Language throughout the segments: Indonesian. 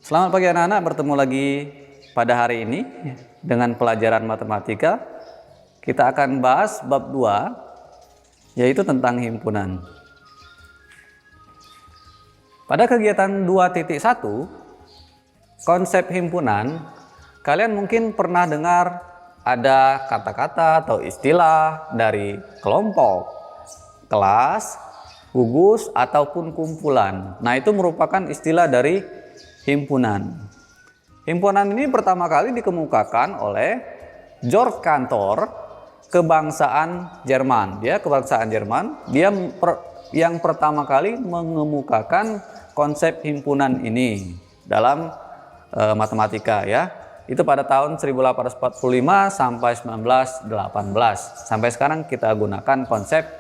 Selamat pagi anak-anak, bertemu lagi pada hari ini dengan pelajaran matematika. Kita akan bahas bab 2, yaitu tentang himpunan. Pada kegiatan 2.1, konsep himpunan, kalian mungkin pernah dengar ada kata-kata atau istilah dari kelompok, kelas, gugus, ataupun kumpulan. Nah, itu merupakan istilah dari himpunan. Himpunan ini pertama kali dikemukakan oleh Georg Cantor, kebangsaan Jerman. Dia kebangsaan Jerman. Dia yang pertama kali mengemukakan konsep himpunan ini dalam matematika, ya. Itu pada tahun 1845 sampai 1918. Sampai sekarang kita gunakan konsep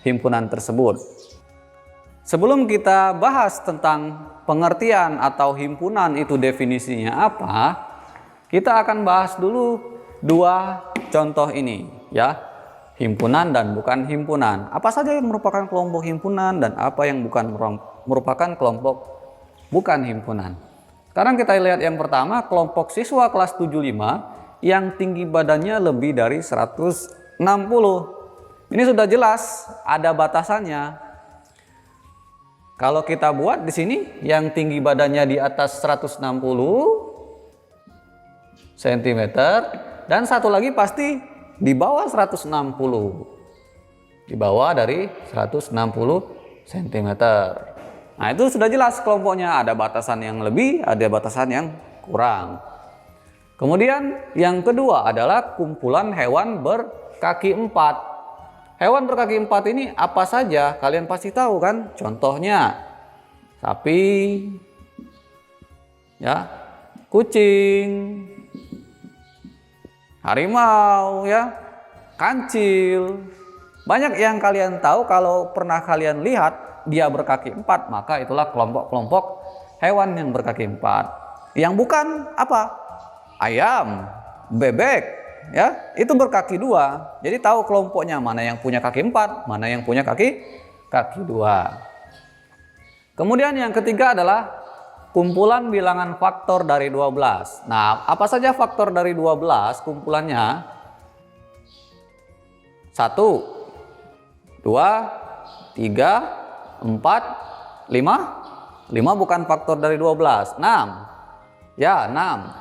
himpunan tersebut. Sebelum kita bahas tentang pengertian atau himpunan itu definisinya apa, kita akan bahas dulu dua contoh ini, ya. Himpunan dan bukan himpunan. Apa saja yang merupakan kelompok himpunan dan apa yang bukan merupakan kelompok bukan himpunan. Sekarang kita lihat yang pertama, kelompok siswa kelas 75 yang tinggi badannya lebih dari 160. Ini sudah jelas ada batasannya. Kalau kita buat di sini yang tinggi badannya di atas 160 cm dan satu lagi pasti di bawah 160. Di bawah dari 160 cm. Nah, itu sudah jelas kelompoknya, ada batasan yang lebih, ada batasan yang kurang. Kemudian yang kedua adalah kumpulan hewan berkaki 4. Hewan berkaki 4 ini apa saja? Kalian pasti tahu kan? Contohnya sapi, ya, kucing, harimau, ya, kancil. Banyak yang kalian tahu. Kalau pernah kalian lihat dia berkaki 4, maka itulah kelompok-kelompok hewan yang berkaki 4. Yang bukan apa? Ayam, bebek, ya, itu berkaki 2. Jadi tahu kelompoknya, mana yang punya kaki 4, mana yang punya kaki 2. Kemudian yang ketiga adalah kumpulan bilangan faktor dari 12. Nah, apa saja faktor dari 12 kumpulannya? 1, 2, 3, 4, 5. 5 bukan faktor dari 12. 6. Ya, 6.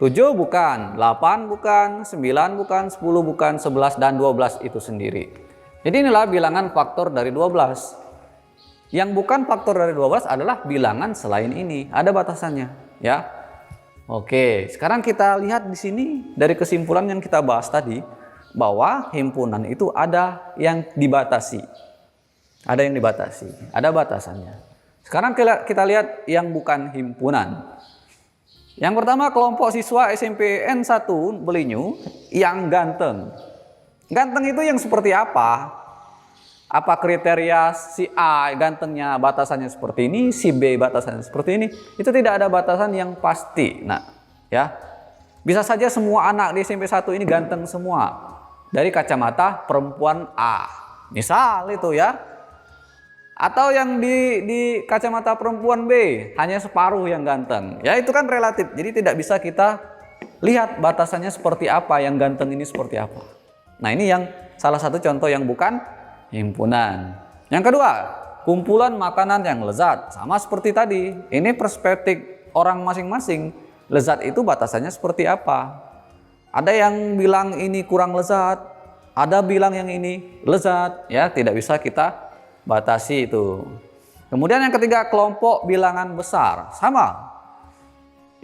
7 bukan, 8 bukan, 9 bukan, 10 bukan, 11 dan 12 itu sendiri. Jadi inilah bilangan faktor dari 12. Yang bukan faktor dari 12 adalah bilangan selain ini. Ada batasannya, ya. Oke, sekarang kita lihat di sini dari kesimpulan yang kita bahas tadi bahwa himpunan itu ada yang dibatasi. Ada yang dibatasi, ada batasannya. Sekarang kita lihat yang bukan himpunan. Yang pertama, kelompok siswa SMP N1 Belinyu yang ganteng. Ganteng itu yang seperti apa? Apa kriteria si A gantengnya batasannya seperti ini, si B batasannya seperti ini? Itu tidak ada batasan yang pasti. Nah, ya. Bisa saja semua anak di SMP 1 ini ganteng semua dari kacamata perempuan A. Misal itu, ya. Atau yang di kacamata perempuan B hanya separuh yang ganteng. Ya, itu kan relatif. Jadi tidak bisa kita lihat batasannya seperti apa, yang ganteng ini seperti apa. Nah, ini yang salah satu contoh yang bukan himpunan. Yang kedua, kumpulan makanan yang lezat. Sama seperti tadi. Ini perspektif orang masing-masing. Lezat itu batasannya seperti apa? Ada yang bilang ini kurang lezat, ada bilang yang ini lezat. Ya, tidak bisa kita batasi itu. Kemudian yang ketiga, kelompok bilangan besar. Sama.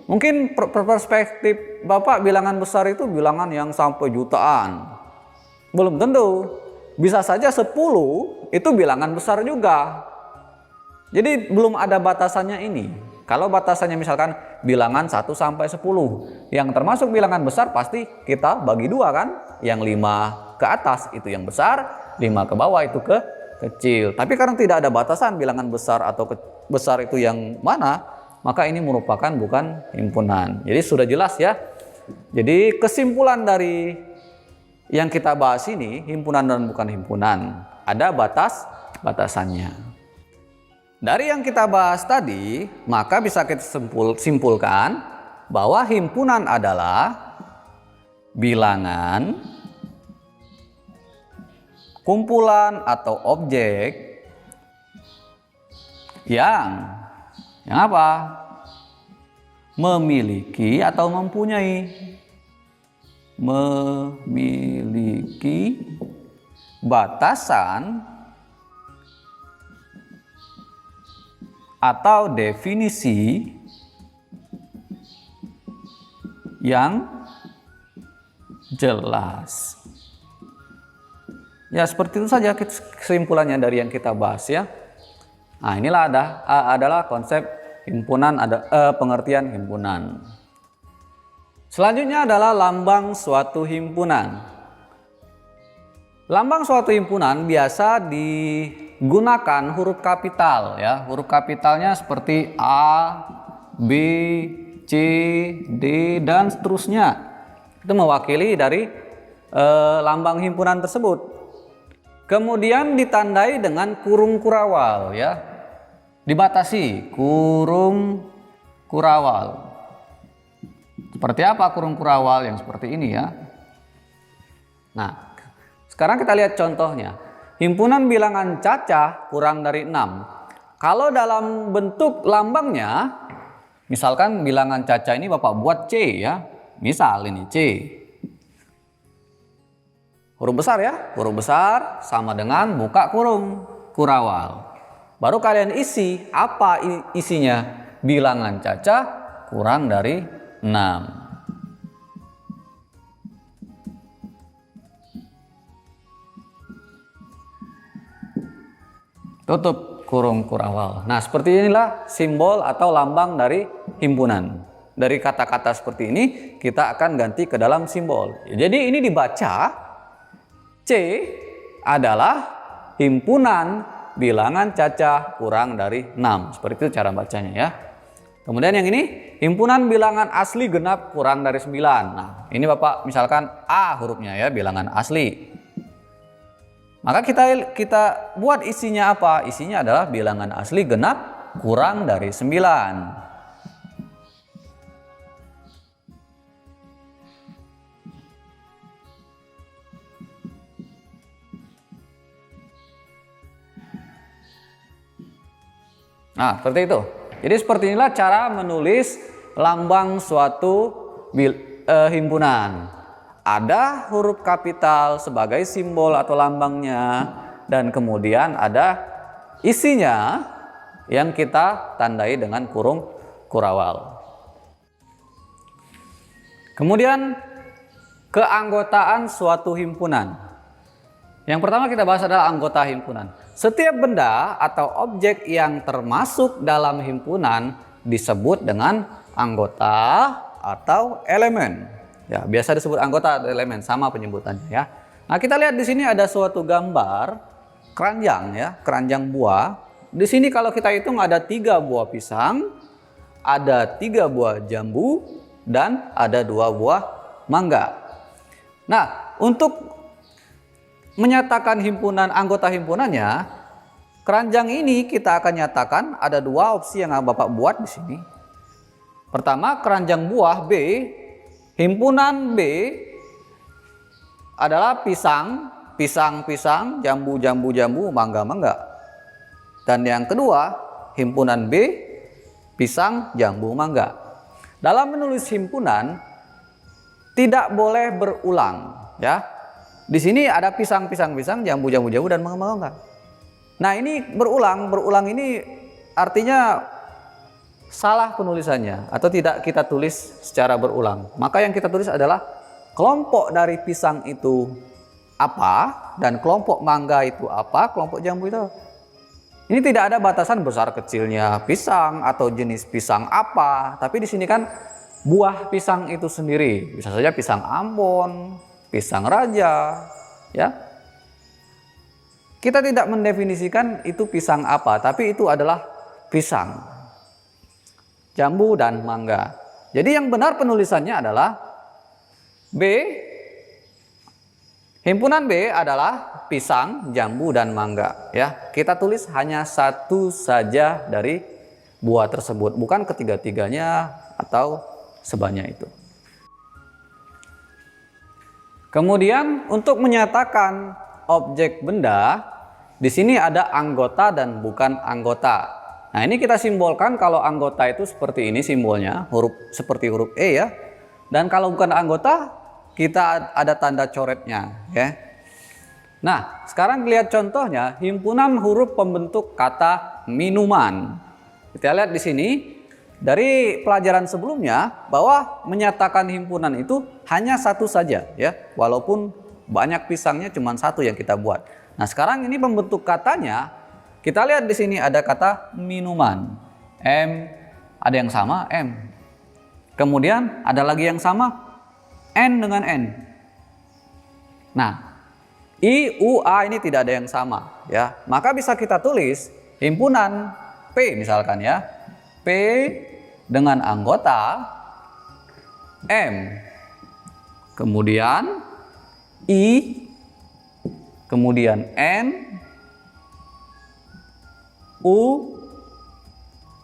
Mungkin perspektif Bapak bilangan besar itu bilangan yang sampai jutaan. Belum tentu. Bisa saja 10 itu bilangan besar juga. Jadi belum ada batasannya ini. Kalau batasannya misalkan bilangan 1 sampai 10. Yang termasuk bilangan besar pasti kita bagi 2 kan. Yang 5 ke atas itu yang besar, 5 ke bawah itu kecil. Tapi karena tidak ada batasan bilangan besar atau besar itu yang mana, maka ini merupakan bukan himpunan. Jadi sudah jelas, ya. Jadi kesimpulan dari yang kita bahas ini, himpunan dan bukan himpunan, ada batasannya. Dari yang kita bahas tadi, maka bisa kita simpulkan bahwa himpunan adalah bilangan, kumpulan atau objek yang apa? Memiliki atau mempunyai batasan atau definisi yang jelas. Ya, seperti itu saja kesimpulannya dari yang kita bahas ya. Nah, inilah adalah konsep himpunan, pengertian himpunan. Selanjutnya adalah lambang suatu himpunan. Lambang suatu himpunan biasa digunakan huruf kapital ya. Huruf kapitalnya seperti A, B, C, D dan seterusnya. Itu mewakili dari lambang himpunan tersebut. Kemudian ditandai dengan kurung kurawal ya. Dibatasi kurung kurawal. Seperti apa kurung kurawal yang seperti ini ya? Nah, sekarang kita lihat contohnya. Himpunan bilangan cacah kurang dari 6. Kalau dalam bentuk lambangnya, misalkan bilangan cacah ini Bapak buat C ya. Misal ini C. Huruf besar ya. Huruf besar sama dengan buka kurung kurawal. Baru kalian isi apa isinya? Bilangan cacah kurang dari 6. Tutup kurung kurawal. Nah, seperti inilah simbol atau lambang dari himpunan. Dari kata-kata seperti ini kita akan ganti ke dalam simbol. Jadi ini dibaca C adalah himpunan bilangan cacah kurang dari 6. Seperti itu cara bacanya ya. Kemudian yang ini himpunan bilangan asli genap kurang dari 9. Nah, ini Bapak misalkan A hurufnya ya, bilangan asli. Maka kita buat isinya apa? Isinya adalah bilangan asli genap kurang dari 9. Nah, seperti itu. Jadi seperti inilah cara menulis lambang suatu himpunan. Ada huruf kapital sebagai simbol atau lambangnya, dan kemudian ada isinya yang kita tandai dengan kurung kurawal. Kemudian keanggotaan suatu himpunan. Yang pertama kita bahas adalah anggota himpunan. Setiap benda atau objek yang termasuk dalam himpunan disebut dengan anggota atau elemen. Ya, biasa disebut anggota atau elemen, sama penyebutannya ya. Nah, kita lihat di sini ada suatu gambar keranjang ya, keranjang buah. Di sini kalau kita hitung ada 3 buah pisang, ada 3 buah jambu, dan ada 2 buah mangga. Nah, untuk menyatakan himpunan, anggota himpunannya, keranjang ini kita akan nyatakan ada 2 opsi yang Bapak buat di sini. Pertama, keranjang buah B, himpunan B adalah pisang, jambu, mangga. Dan yang kedua, himpunan B, pisang, jambu, mangga. Dalam menulis himpunan tidak boleh berulang, ya. Di sini ada pisang, jambu, dan mangga. Nah, ini berulang ini artinya salah penulisannya atau tidak kita tulis secara berulang. Maka yang kita tulis adalah kelompok dari pisang itu apa dan kelompok mangga itu apa, kelompok jambu itu. Ini tidak ada batasan besar kecilnya pisang atau jenis pisang apa, tapi di sini kan buah pisang itu sendiri. Bisa saja pisang Ambon, pisang raja, ya. Kita tidak mendefinisikan itu pisang apa, tapi itu adalah pisang, jambu, dan mangga. Jadi yang benar penulisannya adalah B, Himpunan B adalah pisang, jambu, dan mangga. Ya, kita tulis hanya satu saja dari buah tersebut, bukan ketiga-tiganya atau sebanyak itu. Kemudian untuk menyatakan objek benda, di sini ada anggota dan bukan anggota. Nah, ini kita simbolkan kalau anggota itu seperti ini simbolnya, seperti huruf E ya. Dan kalau bukan anggota, kita ada tanda coretnya ya. Nah, sekarang lihat contohnya, himpunan huruf pembentuk kata minuman. Kita lihat di sini dari pelajaran sebelumnya bahwa menyatakan himpunan itu hanya satu saja ya, walaupun banyak pisangnya cuma satu yang kita buat. Nah, sekarang ini pembentuk katanya, kita lihat di sini ada kata minuman. M, ada yang sama M. Kemudian ada lagi yang sama N dengan N. Nah, I, U, A ini tidak ada yang sama ya. Maka bisa kita tulis himpunan P misalkan ya. P dengan anggota M. Kemudian I, kemudian N, U,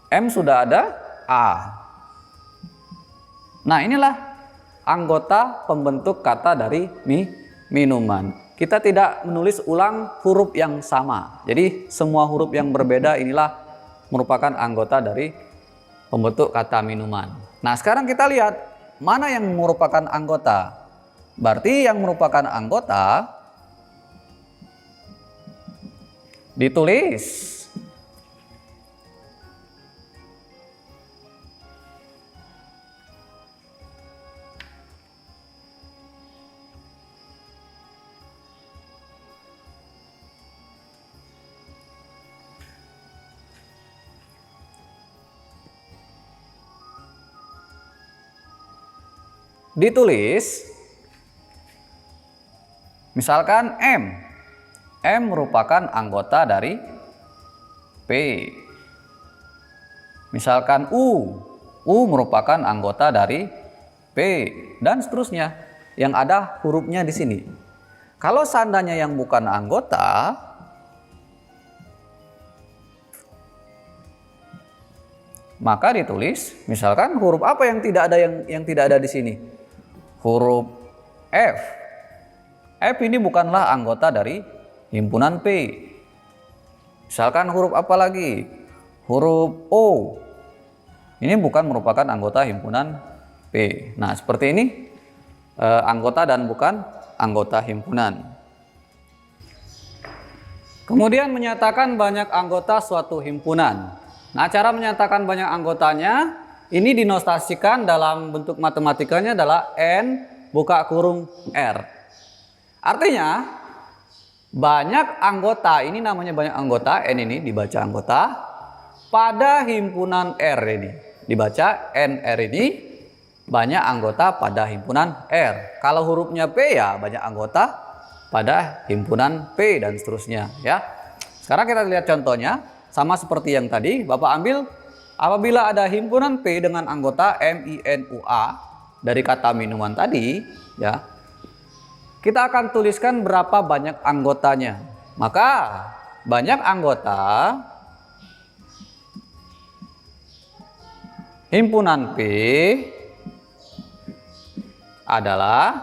M sudah ada A. Nah, inilah anggota pembentuk kata dari minuman. Kita tidak menulis ulang huruf yang sama. Jadi semua huruf yang berbeda inilah merupakan anggota dari pembentuk kata minuman. Nah, sekarang kita lihat mana yang merupakan anggota. Berarti yang merupakan anggota ditulis misalkan M. M merupakan anggota dari P. Misalkan U. U merupakan anggota dari P dan seterusnya yang ada hurufnya di sini. Kalau seandainya yang bukan anggota, maka ditulis misalkan huruf apa yang tidak ada yang tidak ada di sini? Huruf F. F ini bukanlah anggota dari himpunan P. Misalkan huruf apa lagi? Huruf O. Ini bukan merupakan anggota himpunan P. Nah, seperti ini anggota dan bukan anggota himpunan. Kemudian menyatakan banyak anggota suatu himpunan. Nah, cara menyatakan banyak anggotanya ini dinotasikan dalam bentuk matematikanya adalah N buka kurung R. Artinya banyak anggota, ini namanya banyak anggota, N ini dibaca anggota, pada himpunan R ini dibaca NR ini banyak anggota pada himpunan R. Kalau hurufnya P ya banyak anggota pada himpunan P dan seterusnya ya. Sekarang kita lihat contohnya. Sama seperti yang tadi, Bapak ambil apabila ada himpunan P dengan anggota MINUA dari kata minuman tadi, ya, kita akan tuliskan berapa banyak anggotanya. Maka banyak anggota himpunan P adalah,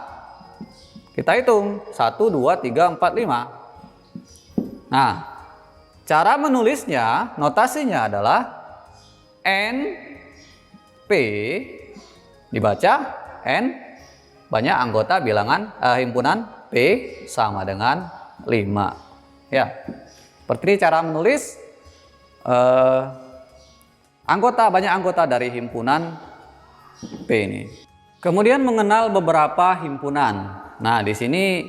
kita hitung 1, 2, 3, 4, 5. Nah, cara menulisnya, notasinya adalah N P dibaca N banyak anggota bilangan himpunan P sama dengan 5. Ya, seperti ini cara menulis banyak anggota dari himpunan P ini. Kemudian mengenal beberapa himpunan. Nah, di sini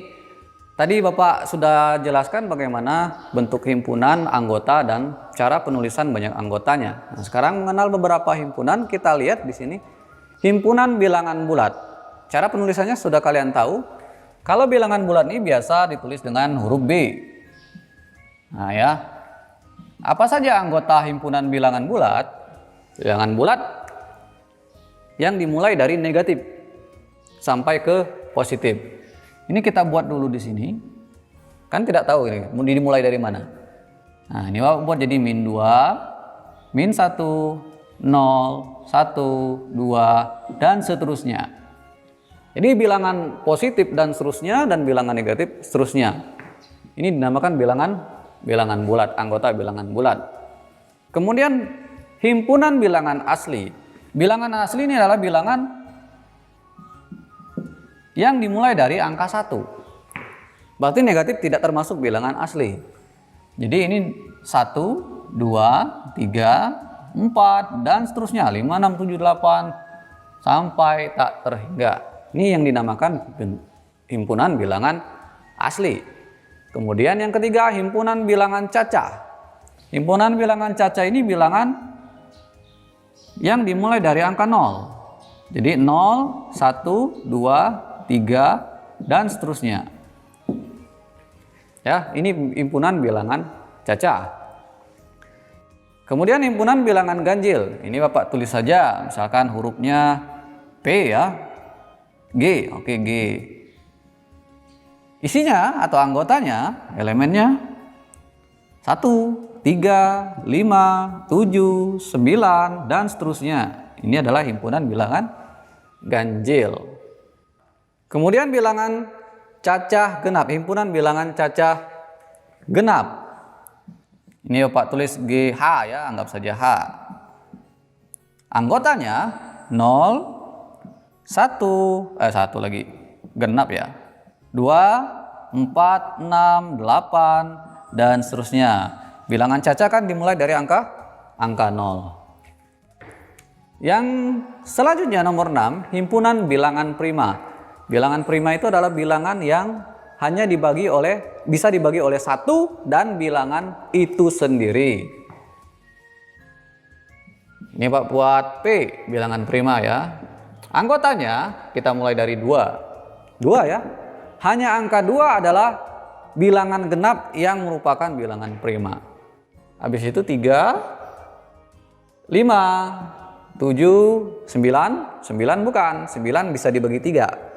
tadi Bapak sudah jelaskan bagaimana bentuk himpunan, anggota, dan cara penulisan banyak anggotanya. Nah, sekarang mengenal beberapa himpunan, kita lihat di sini himpunan bilangan bulat. Cara penulisannya sudah kalian tahu. Kalau bilangan bulat ini biasa ditulis dengan huruf B. Nah ya, apa saja anggota himpunan bilangan bulat? Bilangan bulat yang dimulai dari negatif sampai ke positif. Ini kita buat dulu di sini. Kan tidak tahu ini mau dimulai dari mana. Nah, ini Bapak buat jadi min 2, min 1, 0, 1, 2, dan seterusnya. Jadi bilangan positif dan seterusnya, dan bilangan negatif seterusnya. Ini dinamakan bilangan bulat, anggota bilangan bulat. Kemudian himpunan bilangan asli. Bilangan asli ini adalah bilangan yang dimulai dari angka 1. Berarti negatif tidak termasuk bilangan asli. Jadi ini 1, 2, 3, 4, dan seterusnya 5, 6, 7, 8 sampai tak terhingga. Ini yang dinamakan himpunan bilangan asli. Kemudian yang ketiga, himpunan bilangan cacah. Himpunan bilangan cacah ini bilangan yang dimulai dari angka 0. Jadi 0, 1, 2, 3, dan seterusnya. Ya, ini himpunan bilangan cacah. Kemudian himpunan bilangan ganjil. Ini Bapak tulis saja, misalkan hurufnya P ya, G, oke G. Isinya atau anggotanya, elemennya 1, 3, 5, 7, 9, dan seterusnya. Ini adalah himpunan bilangan ganjil. Kemudian bilangan cacah genap, himpunan bilangan cacah genap. Ini Bapak tulis GH ya, anggap saja H. Anggotanya 0, 1 lagi, genap ya. 2, 4, 6, 8, dan seterusnya. Bilangan cacah kan dimulai dari angka 0. Yang selanjutnya nomor 6, himpunan bilangan prima. Bilangan prima itu adalah bilangan yang hanya bisa dibagi oleh 1 dan bilangan itu sendiri. Ini Pak buat P, bilangan prima ya. Anggotanya kita mulai dari 2. 2 ya. Hanya angka 2 adalah bilangan genap yang merupakan bilangan prima. Habis itu 3, 5, 7, 9 bukan, 9 bisa dibagi 3.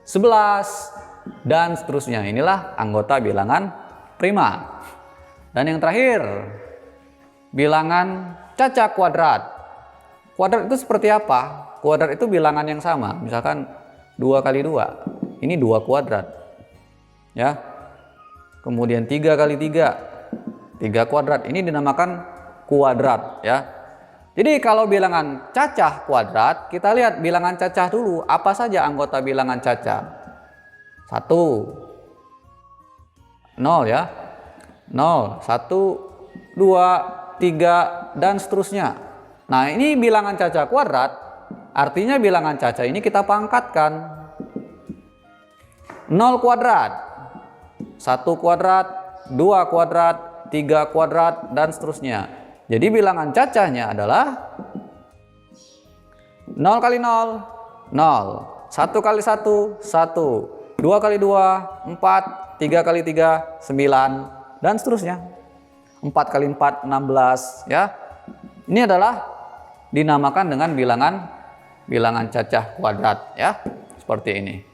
11, dan seterusnya. Inilah anggota bilangan prima. Dan yang terakhir, bilangan cacah kuadrat. Kuadrat itu seperti apa? Kuadrat itu bilangan yang sama. Misalkan 2 kali 2. Ini 2 kuadrat. Ya. Kemudian 3 kali 3. 3 kuadrat. Ini dinamakan kuadrat ya. Jadi kalau bilangan cacah kuadrat, kita lihat bilangan cacah dulu. Apa saja anggota bilangan cacah? 1, 0 ya. 0, 1, 2, 3, dan seterusnya. Nah, ini bilangan cacah kuadrat. Artinya bilangan cacah ini kita pangkatkan. 0 kuadrat, 1 kuadrat, 2 kuadrat, 3 kuadrat, dan seterusnya. Jadi bilangan cacahnya adalah 0 kali 0, 0. 1 kali 1, 1. 2 kali 2, 4. 3 kali 3, 9. Dan seterusnya. 4 kali 4, 16. Ya. Ini adalah dinamakan dengan bilangan cacah kuadrat. Ya. Seperti ini.